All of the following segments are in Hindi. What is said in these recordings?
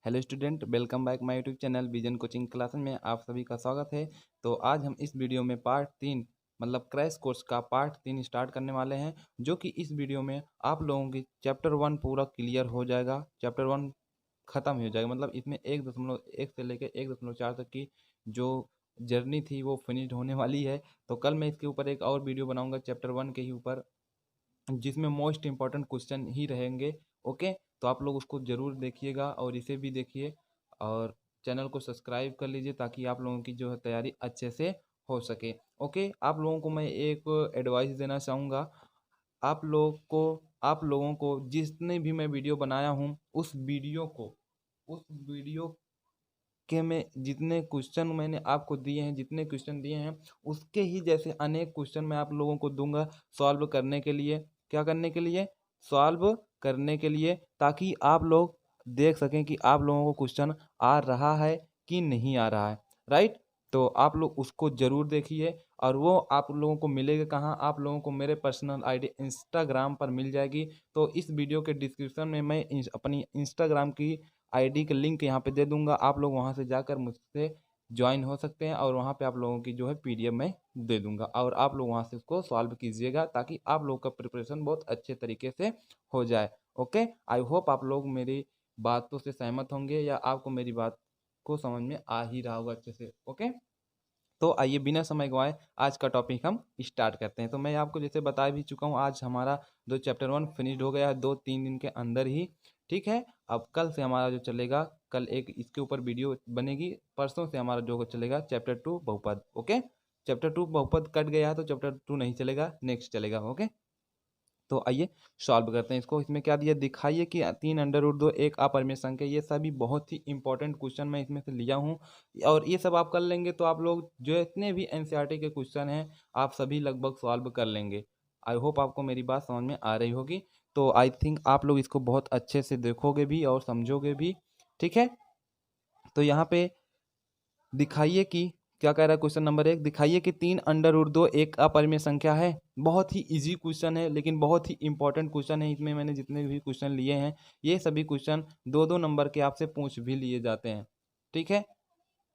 Hello student, welcome back my YouTube channel vision coaching classes में आप सभी का स्वागत है। तो आज हम इस वीडियो में पार्ट 3 मतलब क्रैश कोर्स का पार्ट 3 स्टार्ट करने वाले हैं, जो कि इस वीडियो में आप लोगों की चैप्टर 1 पूरा क्लियर हो जाएगा। चैप्टर 1 खत्म हो जाएगा, मतलब इसमें 1.1 से लेकर 1.4 तक की जो जर्नी थी वो फिनिश होने वाली है। तो कल मैं इसके ऊपर एक और वीडियो बनाऊंगा चैप्टर 1 के ही ऊपर, जिसमें मोस्ट इंपॉर्टेंट क्वेश्चन ही रहेंगे। ओके, तो आप लोग उसको ज़रूर देखिएगा और इसे भी देखिए और चैनल को सब्सक्राइब कर लीजिए ताकि आप लोगों की जो है तैयारी अच्छे से हो सके। ओके, आप लोगों को मैं एक एडवाइस देना चाहूँगा। आप लोगों को जितने भी मैं वीडियो बनाया हूँ उस वीडियो के में जितने क्वेश्चन मैंने आपको दिए हैं, जितने क्वेश्चन दिए हैं उसके ही जैसे अनेक क्वेश्चन मैं आप लोगों को दूंगा सॉल्व करने के लिए। क्या करने के लिए? सॉल्व करने के लिए, ताकि आप लोग देख सकें कि आप लोगों को क्वेश्चन आ रहा है कि नहीं आ रहा है। राइट? तो आप लोग उसको ज़रूर देखिए और वो आप लोगों को मिलेगा कहाँ? आप लोगों को मेरे पर्सनल आईडी इंस्टाग्राम पर मिल जाएगी। तो इस वीडियो के डिस्क्रिप्शन में मैं अपनी इंस्टाग्राम की आईडी का लिंक यहाँ पे दे दूंगा। आप लोग वहाँ से जाकर मुझसे ज्वाइन हो सकते हैं और वहाँ पे आप लोगों की जो है पीडीएफ मैं दे दूंगा और आप लोग वहाँ से उसको सॉल्व कीजिएगा ताकि आप लोगों का प्रिपरेशन बहुत अच्छे तरीके से हो जाए। ओके, आई होप आप लोग मेरी बातों से सहमत होंगे या आपको मेरी बात को समझ में आ ही रहा होगा अच्छे से। ओके, तो आइए बिना समय गंवाए आज का टॉपिक हम स्टार्ट करते हैं। तो मैं आपको जैसे बता भी चुका हूँ, आज हमारा जो चैप्टर 1 फिनिश्ड हो गया है 2-3 दिन के अंदर ही। ठीक है, अब कल से हमारा जो चलेगा, कल एक इसके ऊपर वीडियो बनेगी, परसों से हमारा जो चलेगा चैप्टर 2 बहुपद। ओके, चैप्टर 2 बहुपद कट गया है तो चैप्टर 2 नहीं चलेगा, नेक्स्ट चलेगा। ओके, तो आइए सॉल्व करते हैं इसको। इसमें क्या दिया? दिखाइए कि 3√2 एक अपरिमेय संख्या। ये सभी बहुत ही इंपॉर्टेंट क्वेश्चन मैं इसमें से लिया हूँ और ये सब आप कर लेंगे तो आप लोग जो इतने भी एनसीईआरटी के क्वेश्चन हैं आप सभी लगभग सॉल्व कर लेंगे। आई होप आपको मेरी बात समझ में आ रही होगी। तो आई थिंक आप लोग इसको बहुत अच्छे से देखोगे भी और समझोगे भी। ठीक है, तो यहाँ पे दिखाइए कि क्या कह रहा है क्वेश्चन नंबर 1। दिखाइए कि 3√2 एक अपरिमेय संख्या है। बहुत ही इजी क्वेश्चन है लेकिन बहुत ही इंपॉर्टेंट क्वेश्चन है। इसमें मैंने जितने भी क्वेश्चन लिए हैं ये सभी क्वेश्चन 2-2 नंबर के आपसे पूछ भी लिए जाते हैं। ठीक है,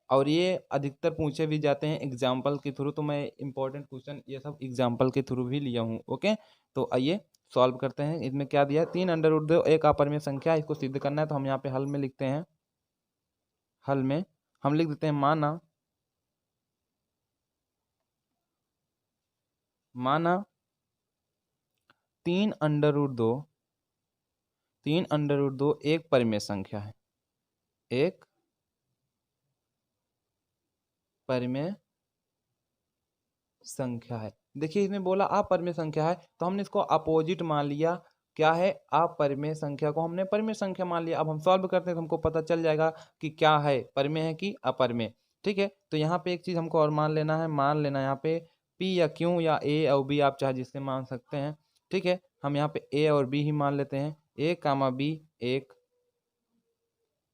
और ये अधिकतर पूछे भी जाते हैं एग्जाम्पल के थ्रू, तो मैं इंपॉर्टेंट क्वेश्चन ये सब एग्जाम्पल के थ्रू भी लिया हूँ। ओके, तो आइए सॉल्व करते हैं। इसमें क्या दिया है? 3√2 एक अपरिमेय संख्या है। इसको सिद्ध करना है तो हम यहाँ पे हल में लिखते हैं। हल में हम लिख देते हैं माना 3√2 एक परिमेय संख्या है। एक परिमेय संख्या है। देखिए इसमें बोला अपरिमेय संख्या है तो हमने इसको अपोजिट मान लिया। क्या है? अपरिमेय संख्या को हमने परिमेय संख्या मान लिया। अब हम सॉल्व करते हैं तो हमको पता चल जाएगा कि क्या है, परिमेय है कि अपरिमेय। ठीक है, तो यहाँ पे एक चीज हमको और मान लेना है यहाँ पे पी या क्यू या ए और बी, आप चाहे जिससे मान सकते हैं। ठीक है, हम यहाँ पे ए और बी ही मान लेते हैं। ए कामा बी एक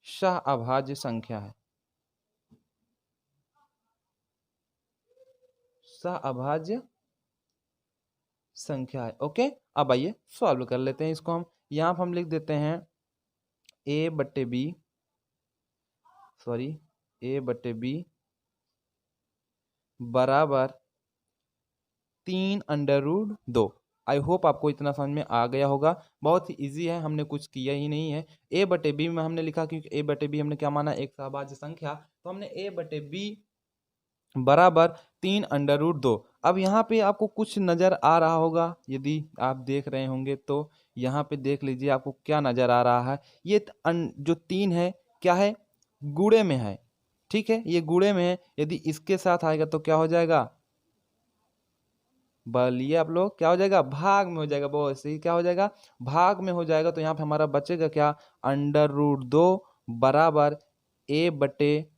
सहअभाज्य संख्या है। सहअभाज्य संख्या है। ओके, अब आइए सॉल्व कर लेते हैं इसको। हम यहाँ पर हम लिख देते हैं ए बटे बी बराबर 3√2। आई होप आपको इतना समझ में आ गया होगा। बहुत ही इजी है, हमने कुछ किया ही नहीं है। ए बटे बी में हमने लिखा क्योंकि ए बटे बी हमने क्या माना? एक सहभाज्य संख्या, तो हमने ए बटे बी बराबर 3√2। अब यहाँ पे आपको कुछ नजर आ रहा होगा, यदि आप देख रहे होंगे तो यहाँ पे देख लीजिए आपको क्या नजर आ रहा है। ये जो 3 है क्या है? गुणे में है। ठीक है, ये गुणे में है। यदि इसके साथ आएगा तो क्या हो जाएगा? बोलिए आप लोग, क्या हो जाएगा? भाग में हो जाएगा। बहुत सही, क्या हो जाएगा? भाग में हो जाएगा। तो यहाँ पे हमारा बचेगा क्या? √2 बराबर ए बटे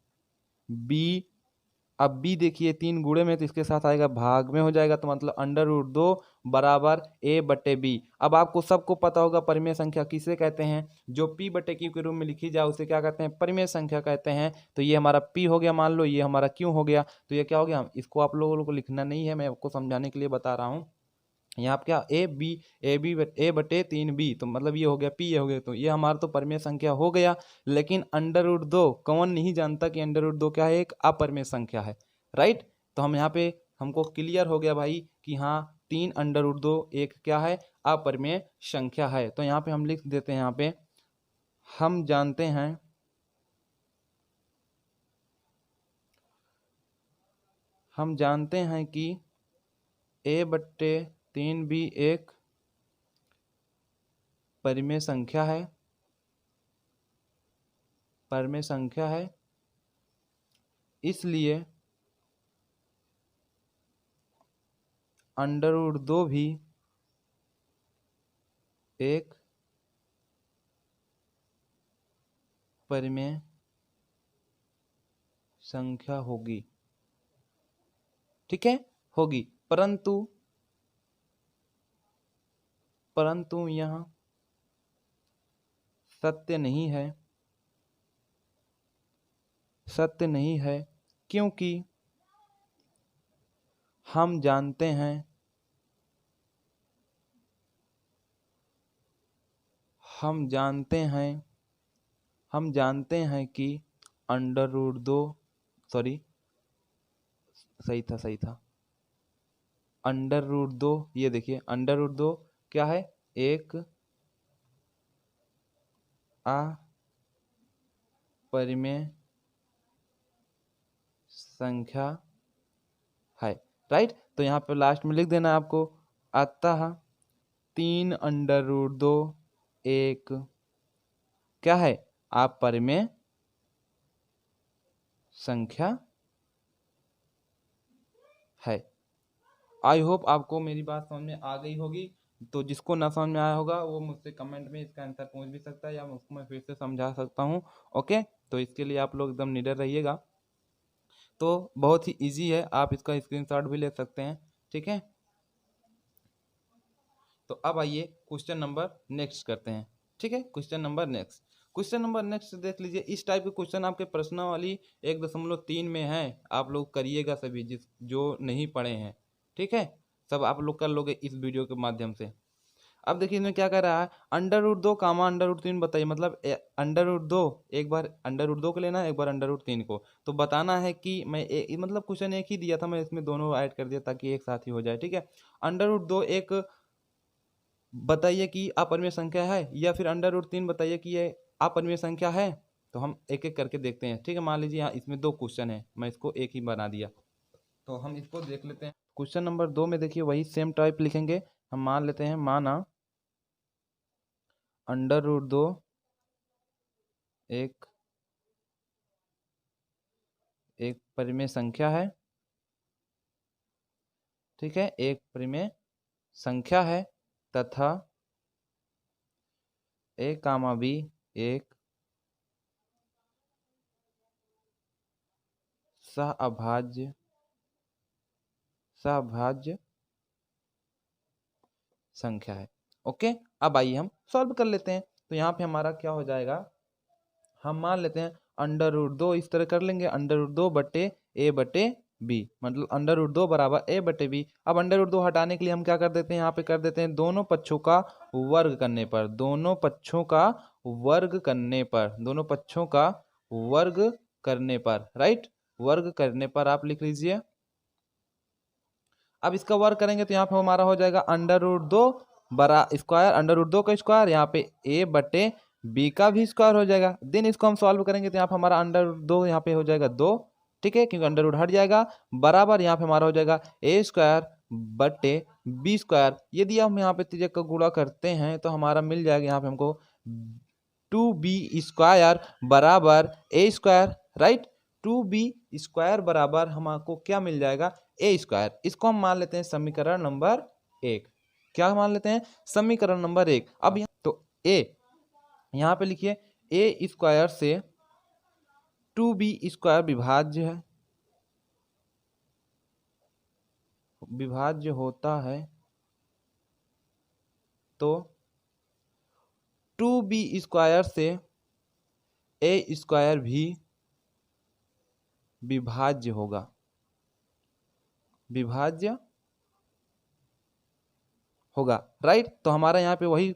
बी। अब बी देखिए 3 गुणे में तो इसके साथ आएगा भाग में हो जाएगा, तो मतलब √2 बराबर ए बटे बी। अब आपको सबको पता होगा परिमेय संख्या किसे कहते हैं? जो पी बटे क्यू के रूप में लिखी जाए उसे क्या कहते हैं? परिमेय संख्या कहते हैं। तो ये हमारा पी हो गया, मान लो ये हमारा क्यू हो गया। तो ये क्या हो गया? इसको आप लोगों को लिखना नहीं है, मैं आपको समझाने के लिए बता रहा हूँ। यहाँ पे क्या ए बटे 3b, तो मतलब ये हो गया p, ये हो गया, तो ये हमारा तो परिमेय संख्या हो गया। लेकिन √2 कौन नहीं जानता कि √2 क्या है, एक अपरिमेय संख्या है, राइट। तो हम यहाँ पे हमको क्लियर हो गया भाई कि हाँ 3√2 एक क्या है, अपरिमेय संख्या है। तो यहाँ पे हम लिख देते हैं, यहाँ पे हम जानते हैं कि a बट्टे 3b एक परिमेय संख्या है, इसलिए √2 भी एक परिमेय संख्या होगी, ठीक है, होगी। परंतु यह सत्य नहीं है, क्योंकि हम जानते हैं कि √2, सॉरी सही था, √2, ये देखिए √2 क्या है, एक अपरिमेय संख्या है, राइट। तो यहाँ पे लास्ट में लिख देना है आपको, अतः 3√2 एक क्या है, अपरिमेय संख्या है। आई होप आपको मेरी बात समझ में आ गई होगी। तो जिसको ना समझ में आया होगा वो मुझसे कमेंट में इसका आंसर पूछ भी सकता है, या उसको मैं फिर से समझा सकता हूँ। ओके, तो इसके लिए आप लोग एकदम निडर रहिएगा। तो बहुत ही इजी है, आप इसका स्क्रीनशॉट भी ले सकते हैं, ठीक है। तो अब आइए क्वेश्चन नंबर नेक्स्ट करते हैं, ठीक है। क्वेश्चन नंबर नेक्स्ट देख लीजिए। इस टाइप के क्वेश्चन आपके प्रश्नावली 1.3 में है, आप लोग करिएगा सभी, जो नहीं पढ़े हैं, ठीक है, सब आप लोग कर लोगे इस वीडियो के माध्यम से। अब देखिए इसमें क्या कर रहा है, √2 कामा √3 बताइए, मतलब √2 एक बार √2 को लेना है, एक बार √3 को, तो बताना है कि मैं मतलब क्वेश्चन एक ही दिया था, मैं इसमें दोनों ऐड कर दिया ताकि एक साथ ही हो जाए, ठीक है। √2 एक बताइए कि अपरिमेय संख्या है, या फिर √3 बताइए कि ये अपरिमेय संख्या है। तो हम एक एक करके देखते हैं, ठीक है। मान लीजिए यहाँ इसमें 2 क्वेश्चन है, मैं इसको एक ही बना दिया, तो हम इसको देख लेते हैं। क्वेश्चन नंबर 2 में देखिए वही सेम टाइप लिखेंगे, हम मान लेते हैं, माना √2 एक परिमेय संख्या है, ठीक है, एक परिमेय संख्या है, तथा a, b एक सहअभाज्य संख्या है। ओके, अब आइए हम सॉल्व कर लेते हैं। तो यहाँ पे हमारा क्या हो जाएगा, हम मान लेते हैं √2 इस तरह कर लेंगे, √2 बटे a बटे b, मतलब √2 बराबर a बटे b। अब √2 हटाने के लिए हम क्या कर देते हैं, यहाँ पे कर देते हैं दोनों पक्षों का वर्ग करने पर, दोनों पक्षों का वर्ग करने पर, राइट, वर्ग करने पर आप लिख लीजिए। अब इसका वर्ग करेंगे तो यहाँ पे हमारा हो जाएगा √2 बरा स्क्वायर, √2 का स्क्वायर, यहाँ पे a बटे b का भी स्क्वायर हो जाएगा। देन इसको हम सॉल्व करेंगे तो यहाँ पे हमारा √2 यहाँ पे हो जाएगा 2, ठीक है, क्योंकि √ हट जाएगा, बराबर यहाँ पे हमारा हो जाएगा a² बटे b²। यदि हम यहाँ पे त्रिज्या का गुणा करते हैं तो हमारा मिल जाएगा यहाँ पे हमको 2b² बराबर a², राइट। 2b² बराबर हमको क्या मिल जाएगा, a²। इसको हम मान लेते हैं समीकरण नंबर 1। क्या मान लेते हैं, समीकरण नंबर 1। अब यहाँ तो a यहाँ पे लिखिए, a² से 2b² विभाज्य होता है, तो 2b² से a² भी विभाज्य होगा, होगा, राइट। तो हमारा यहाँ पे वही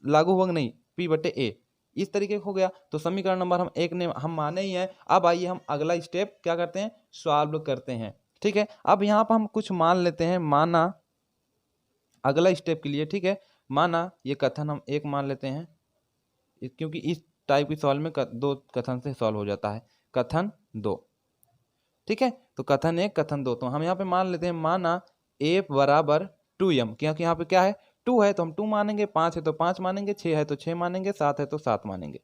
लागू होगा नहीं, P बटे A इस तरीके का हो गया। तो समीकरण नंबर हम 1 ने हम माने ही है। अब आइए हम अगला स्टेप क्या करते हैं, सॉल्व करते हैं, ठीक है। अब यहाँ पर हम कुछ मान लेते हैं, माना अगला स्टेप के लिए, ठीक है। माना ये कथन हम 1 मान लेते हैं, क्योंकि इस टाइप की सॉल्व में 2 कथन से सॉल्व हो जाता है। कथन 2, ठीक है। तो कथन 1 कथन 2, तो हम यहाँ पे मान लेते हैं, माना A बराबर 2m, क्योंकि यहाँ पे क्या है 2 है तो हम 2 मानेंगे, 5 है तो 5 मानेंगे, 6 है तो 6 मानेंगे, 7 है तो 7 मानेंगे,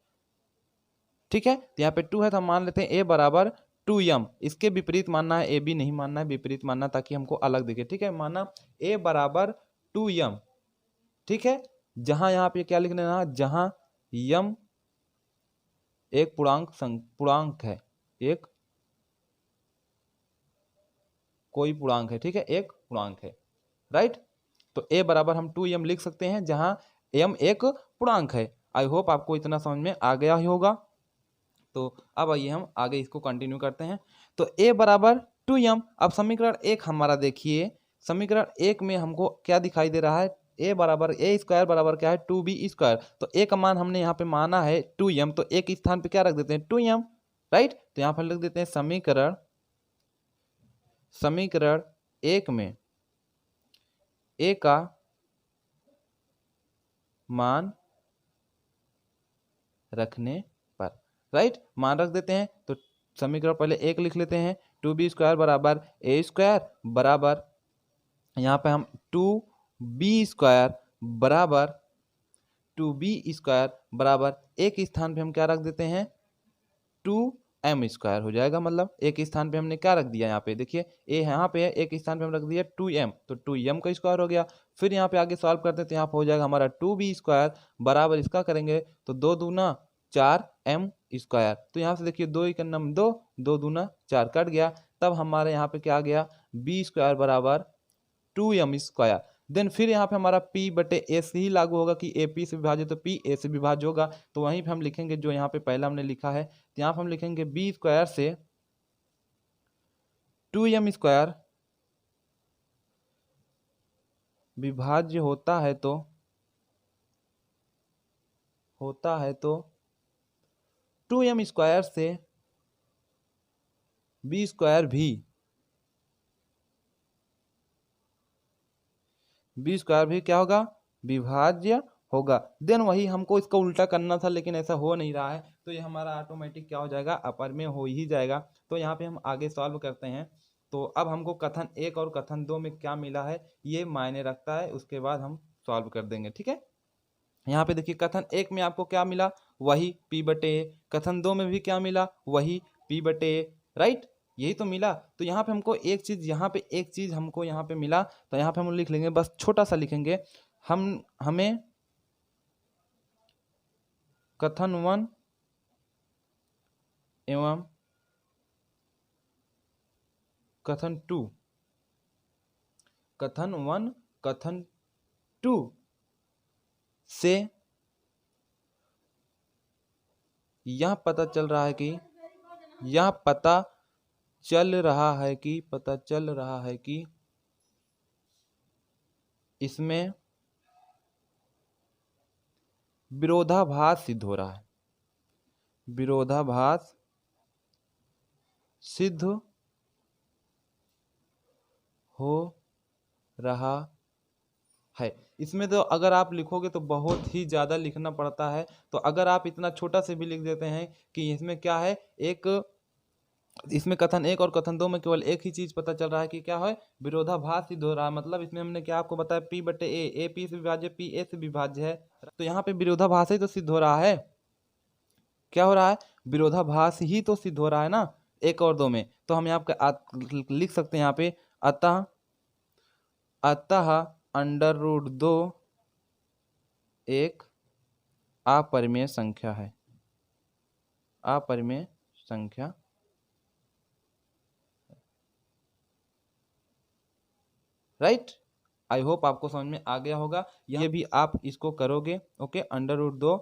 ठीक है। तो यहाँ पे 2 है तो हम मान लेते हैं A बराबर 2m। इसके विपरीत मानना है, AB नहीं मानना है, विपरीत मानना ताकि हमको अलग दिखे, ठीक है। माना A बराबर 2m, ठीक है। जहां यहाँ पे क्या लिख लेना, जहां m एक पूर्णांक है, एक कोई पूर्णांक है, ठीक है, एक पूर्णांक है, राइट। तो a बराबर हम 2m लिख सकते हैं जहां m एक पूर्णांक है। आई होप आपको इतना समझ में आ गया ही होगा। तो अब आइए हम आगे इसको कंटिन्यू करते हैं। तो a बराबर 2m। अब समीकरण 1 हमारा देखिए, समीकरण 1 में हमको क्या दिखाई दे रहा है, a बराबर a स्क्वायर बराबर क्या है 2b स्क्वायर। तो a का मान हमने यहाँ पे माना है 2m, तो एक स्थान पे क्या रख देते हैं 2m, राइट। तो यहाँ पर लिख देते हैं समीकरण 1 में a का मान रखने पर, राइट, मान रख देते हैं। तो समीकरण पहले 1 लिख लेते हैं, 2b स्क्वायर बराबर a स्क्वायर बराबर, यहाँ पे हम 2b स्क्वायर बराबर 2b स्क्वायर बराबर एक स्थान पे हम क्या रख देते हैं 2m स्क्वायर हो जाएगा। मतलब एक स्थान पे हमने क्या रख दिया, यहाँ पे देखिए a यहाँ पे है, एक स्थान पे हम रख दिया 2m, तो 2m का स्क्वायर हो गया। फिर यहाँ पे आगे सॉल्व करते हैं तो यहाँ पे हो जाएगा हमारा 2b स्क्वायर बराबर, इसका करेंगे तो 2 दूना 4m स्क्वायर। तो यहाँ से देखिए 2 का नम 2, 2 दूना 4 कट गया। तब हमारे यहाँ पे क्या आ गया, b स्क्वायर बराबर 2m स्क्वायर। देन फिर यहाँ पे हमारा p बटे a से ही लागू होगा कि a p से विभाजित, तो p a से विभाज्य होगा। तो वहीं पे हम लिखेंगे जो यहाँ पे पहला हमने लिखा है, तो यहाँ पे हम लिखेंगे b स्क्वायर से 2m स्क्वायर विभाज्य होता है तो 2m स्क्वायर से b स्क्वायर भी क्या होगा, विभाज्य होगा। देन वही हमको इसका उल्टा करना था, लेकिन ऐसा हो नहीं रहा है, तो ये हमारा ऑटोमेटिक क्या हो जाएगा, अपर में हो ही जाएगा। तो यहाँ पे हम आगे सॉल्व करते हैं। तो अब हमको कथन 1 और कथन 2 में क्या मिला है ये मायने रखता है, उसके बाद हम सॉल्व कर देंगे, ठीक है। यहाँ पे देखिए कथन 1 में आपको क्या मिला, वही p बटे a, कथन 2 में भी क्या मिला, वही p बटे a, राइट, यही तो मिला। तो यहाँ पे हमको एक चीज हमको यहाँ पे मिला, तो यहाँ पे हम लिख लेंगे, बस छोटा सा लिखेंगे, हमें कथन 1 एवं कथन 2 से यह पता चल रहा है कि इसमें विरोधाभास सिद्ध हो रहा है। इसमें तो अगर आप लिखोगे तो बहुत ही ज़्यादा लिखना पड़ता है, तो अगर आप इतना छोटा से भी लिख देते हैं कि इसमें क्या है, इसमें कथन 1 और कथन 2 में केवल एक ही चीज पता चल रहा है कि क्या है, विरोधाभास सिद्ध हो रहा है। मतलब इसमें हमने क्या आपको बताया, p बटे a p से विभाज्य, p a से विभाज्य है, तो यहाँ पे विरोधाभास ही तो सिद्ध हो रहा है। क्या हो रहा है, विरोधाभास ही तो सिद्ध हो रहा है ना 1 और 2 में। तो हम यहाँ पे लिख सकते हैं यहाँ पे, अतः अंडर रूट 2 एक अपरिमेय संख्या राइट। आई होप आपको समझ में आ गया होगा। ये भी आप इसको करोगे, ओके, अंडर रूट 2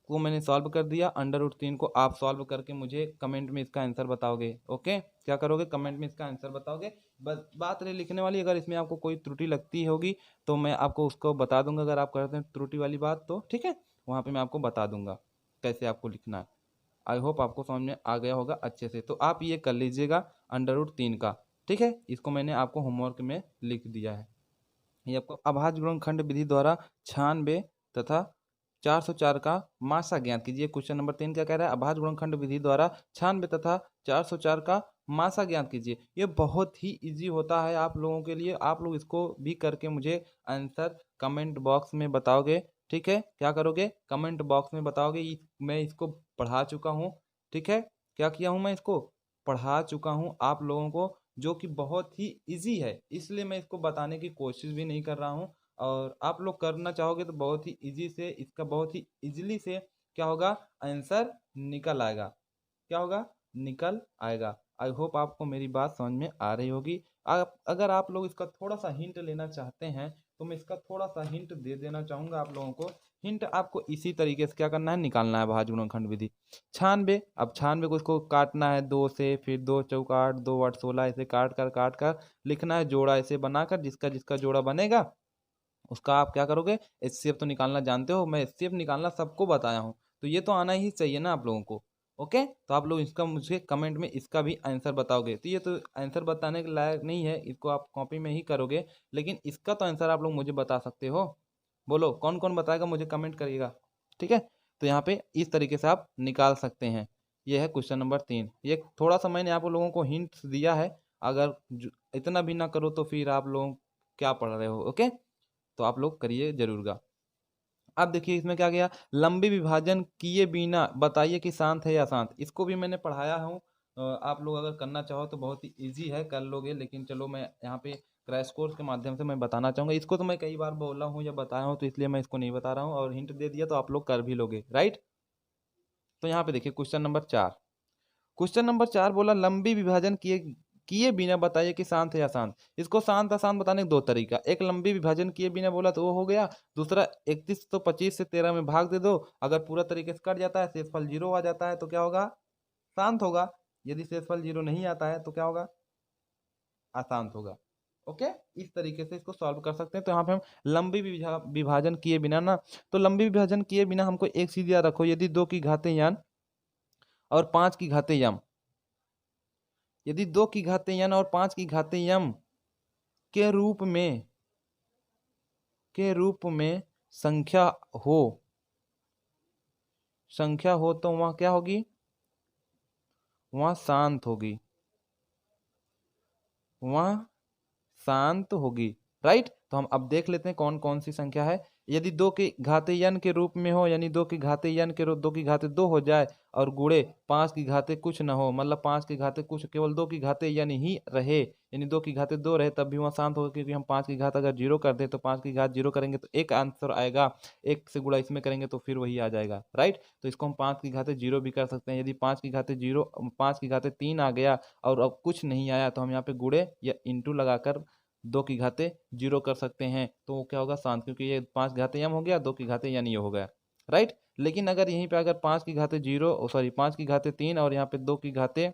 को मैंने सॉल्व कर दिया, √3 को आप सॉल्व करके मुझे कमेंट में इसका आंसर बताओगे। ओके, क्या करोगे, कमेंट में इसका आंसर बताओगे। बस बात रही लिखने वाली, अगर इसमें आपको कोई त्रुटि लगती होगी तो मैं आपको उसको बता दूंगा। अगर आप करते हैं त्रुटि वाली बात तो ठीक है, वहाँ पे मैं आपको बता दूंगा कैसे आपको लिखना है। आई होप आपको समझ में आ गया होगा अच्छे से। तो आप ये कर लीजिएगा √3 का, ठीक है। इसको मैंने आपको होमवर्क में लिख दिया है। ये आपको अभाज्य गुणनखंड विधि द्वारा 96 तथा 404 का मासा ज्ञात कीजिए। क्वेश्चन नंबर 3 क्या कह रहा है, अभाज्य गुणनखंड विधि द्वारा 96 तथा 404 का मासा ज्ञात कीजिए। ये बहुत ही इजी होता है आप लोगों के लिए, आप लोग इसको भी करके मुझे आंसर कमेंट बॉक्स में बताओगे, ठीक है। क्या करोगे, कमेंट बॉक्स में बताओगे। मैं इसको पढ़ा चुका हूँ, ठीक है। क्या किया हूँ, मैं इसको पढ़ा चुका हूँ आप लोगों को, जो कि बहुत ही इजी है, इसलिए मैं इसको बताने की कोशिश भी नहीं कर रहा हूँ। और आप लोग करना चाहोगे तो बहुत ही इजी से इसका बहुत ही इजीली से क्या होगा, आंसर निकल आएगा। क्या होगा, निकल आएगा। आई होप आपको मेरी बात समझ में आ रही होगी। आप अगर आप लोग इसका थोड़ा सा हिंट लेना चाहते हैं तो मैं इसका थोड़ा सा हिंट दे देना चाहूँगा आप लोगों को। हिंट आपको इसी तरीके से क्या करना है, निकालना है अभाज्य गुणनखंड विधि। 96, अब 96 को इसको काटना है 2 से, फिर 2 चौका 8, 2 8 16, ऐसे काट कर लिखना है जोड़ा ऐसे बनाकर। जिसका जिसका जोड़ा बनेगा उसका आप क्या करोगे, एचसीएफ तो निकालना जानते हो, मैं एचसीएफ निकालना सबको बताया हूँ, तो ये तो आना ही चाहिए ना आप लोगों को। ओके, तो आप लोग इसका मुझे कमेंट में इसका भी आंसर बताओगे। तो ये तो आंसर बताने के लायक नहीं है, इसको आप कॉपी में ही करोगे, लेकिन इसका तो आंसर आप लोग मुझे बता सकते हो। बोलो कौन कौन बताएगा, मुझे कमेंट करिएगा, ठीक है। तो यहाँ पे इस तरीके से आप निकाल सकते हैं। ये है क्वेश्चन नंबर 3। ये थोड़ा सा मैंने आप लोगों को हिंट्स दिया है, अगर इतना भी ना करो तो फिर आप लोग क्या पढ़ रहे हो। ओके, तो आप लोग करिए जरूरगा। अब देखिए इसमें क्या गया, लंबी विभाजन किए बिना बताइए कि शांत है या शांत। इसको भी मैंने पढ़ाया हूँ, आप लोग अगर करना चाहो तो बहुत ही इजी है, कर लोगे। लेकिन चलो मैं यहाँ पे क्रैश कोर्स के माध्यम से मैं बताना चाहूँगा। इसको तो मैं कई बार बोला हूँ या बताया हूँ, तो इसलिए मैं इसको नहीं बता रहा हूँ, और हिंट दे दिया तो आप लोग कर भी लोगे, राइट। तो यहाँ पे देखिए क्वेश्चन नंबर 4। क्वेश्चन नंबर 4 बोला लंबी विभाजन किए किए बिना बताइए कि शांत है या शांत। इसको शांत अशांत बताने के दो तरीका, एक लंबी विभाजन किए बिना बोला तो वो हो गया, दूसरा 31 तो 25 से 13 में भाग दे दो, अगर पूरा तरीके से कट जाता है, शेषफल 0 आ जाता है तो क्या होगा, शांत होगा। यदि शेषफल 0 नहीं आता है तो क्या होगा, अशांत होगा। ओके, इस तरीके से इसको सॉल्व कर सकते हैं। तो यहाँ पे हम लंबी विभाजन किए बिना ना, तो लंबी विभाजन किए बिना हमको एक चीज याद रखो, यदि 2 की घातें n और 5 की घातें m, यदि 2 की घातें n और 5 की घातें m के रूप में संख्या हो, तो वहां क्या होगी, वहां शांत होगी, वहां शांत होगी, राइट। तो हम अब देख लेते हैं कौन कौन सी संख्या है। यदि 2 की घातें n के रूप में हो, यानी 2 की घातें n के रूप 2 की घातें 2 हो जाए, और गुणे 5 की घातें कुछ ना हो, मतलब 5 की घातें कुछ, केवल 2 की घातें n ही रहे, यानी 2 की घातें 2 रहे, तब भी वहाँ शांत होगा। क्योंकि हम 5 की घात अगर 0 कर दे तो 5 की घात 0 करेंगे तो एक आंसर आएगा, एक से गुणा इसमें करेंगे तो फिर वही आ जाएगा, राइट। तो इसको हम 5 की घातें 0 भी कर सकते हैं। यदि 5 की घातें 0, 5 की घातें 3 आ गया और अब कुछ नहीं आया, तो हम यहाँ पे गुणे या इंटू लगाकर 2 की घातें 0 कर सकते हैं, तो वो क्या होगा, शांत। क्योंकि ये 5 घातें m हो गया, 2 की घातें n ये हो गया, राइट। लेकिन अगर यहीं पे अगर 5 की घातें 0, सॉरी 5 की घातें 3 और यहाँ पे 2 की घातें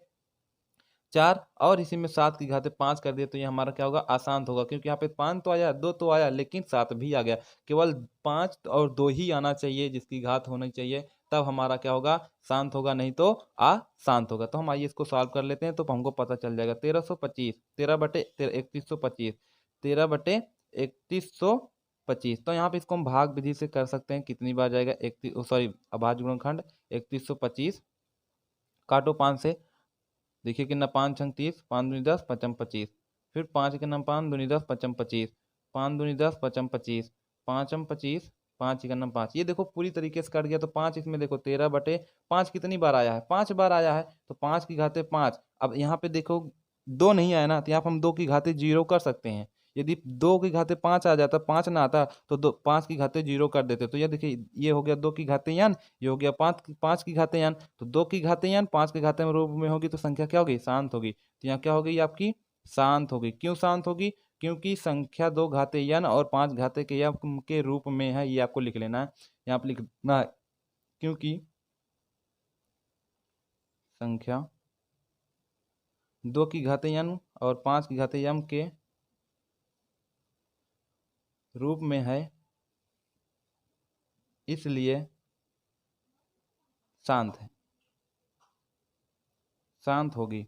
4 और इसी में 7 की घातें 5 कर दिए, तो ये हमारा क्या होगा, अशांत होगा। क्योंकि यहाँ पे 5 तो आया, 2 तो आया, लेकिन 7 भी आ गया। केवल 5 और 2 ही आना चाहिए जिसकी घात होनी चाहिए, तब हमारा क्या होगा, शांत होगा, नहीं तो अशांत होगा। तो हम आइए इसको सॉल्व कर लेते हैं, तो हमको पता चल जाएगा। 1325, 13/3125, 13/3125। तो यहाँ पे इसको हम भाग विधि से कर सकते हैं। कितनी बार जाएगा, 31, सॉरी अभाज्य गुणनखंड 3125, काटो 5 से, देखिए कितना, 5 छंग 30, 5 दूनी 10, 5 25, फिर 5 के नाम 5 दूनी 10, 5 25, 5 दूनी 10, 5 25, 5 25, 5 का नाम 5। ये देखो पूरी तरीके से कट गया। तो 5 इसमें देखो 13/5 कितनी बार आया है, 5 बार आया है, तो 5 की घातें 5। अब यहाँ पे देखो 2 नहीं आया ना, तो यहाँ पे हम 2 की घातें 0 कर सकते हैं। यदि 2 की घातें 5 आ जाता, 5 ना आता, तो 5 की घातें 0 कर देते। तो ये देखिए, ये हो गया 2 की घातें n, ये हो गया 5 की घातें n। तो 2 की घातें n 5 की घातें रूप में होगी, तो संख्या क्या होगी, शांत होगी। तो यहाँ क्या हो गई आपकी, शांत होगी। क्यों शांत होगी, क्योंकि संख्या 2 घातें n और 5 घातें के रूप में है। ये आपको लिख लेना है, यहाँ पे लिखना है क्योंकि संख्या 2 की घात n और 5 की घात m के रूप में है, इसलिए शांत है, शांत होगी।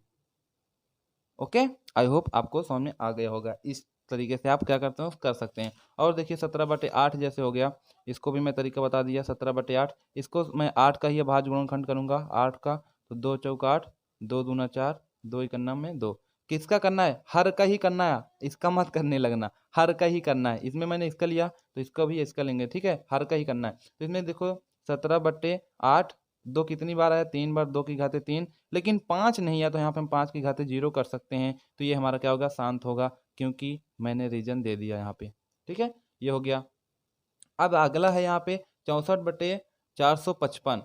ओके, आई होप आपको समझ में आ गया होगा। इस तरीके से आप क्या करते हो, कर सकते हैं। और देखिए 17/8 जैसे हो गया, इसको भी मैं तरीका बता दिया। 17/8 इसको मैं 8 का ही भाज्य गुणनखंड करूंगा, 8 का, तो 2 चौका 8, 2 दूना 4, 2 इकन्ना में 2। किसका करना है, हर का ही करना है, इसका मत करने लगना, हर का ही करना है। इसमें मैंने इसका लिया तो इसका भी इसका लेंगे, ठीक है, हर का ही करना है। तो इसमें देखो 17/8, 2 कितनी बार आया, 3 बार, 2 की घाते 3, लेकिन 5 नहीं आया, तो यहाँ पे हम 5 की घाते 0 कर सकते हैं। तो ये हमारा क्या होगा, शांत होगा, क्योंकि मैंने रीजन दे दिया यहाँ पे। ठीक है, ये हो गया। अब अगला है यहाँ पे 64/455,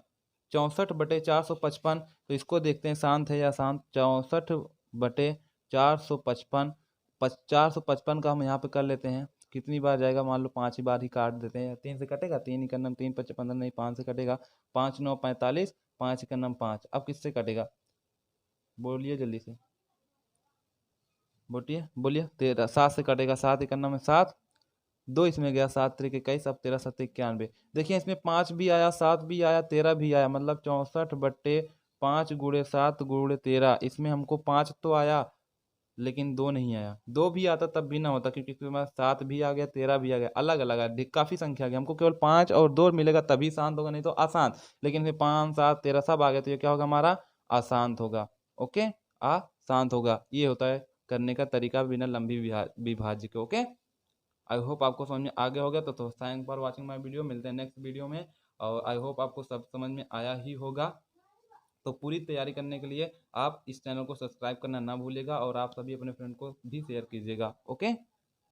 64/455, तो इसको देखते हैं शांत है या शांत। 64/455, 455 का हम यहाँ पे कर लेते हैं। कितनी बार जाएगा, मान लो 5 ही बार ही काट देते हैं। 3 से कटेगा, 3 ही करना, 3 5 15 नहीं, 5 से कटेगा, 5 9 45, 5 करना 5। अब किससे कटेगा, बोलिए जल्दी से, बोलिए बोलिए। 13, 7 से कटेगा, 7 ही करना में 7, 2 इसमें गया, 7 3 21, अब 13 7 91। देखिए इसमें 5 भी आया, 7 भी आया, 13 भी आया, मतलब 64/5 गुणे 7 गुणे 13। इसमें हमको 5 तो आया, लेकिन 2 नहीं आया। 2 भी आता तब भी ना होता, क्योंकि इसके बाद 7 भी आ गया, 13 भी आ गया, अलग अलग आ, काफी संख्या आ गई। हमको केवल 5 और 2 मिलेगा तभी शांत होगा, नहीं तो अशांत। लेकिन फिर 5 7 13 सब आ गया, तो ये क्या होगा, हमारा अशांत होगा। ओके, अशांत होगा। ये होता है करने का तरीका बिना लंबी विभाज्य के। ओके, आई होप आपको समझ में आ गया होगा। तो thank for watching my video, मिलते हैं नेक्स्ट वीडियो में। और आई होप आपको सब समझ में आया ही होगा। तो पूरी तैयारी करने के लिए आप इस चैनल को सब्सक्राइब करना ना भूलिएगा, और आप सभी अपने फ्रेंड को भी शेयर कीजिएगा। ओके।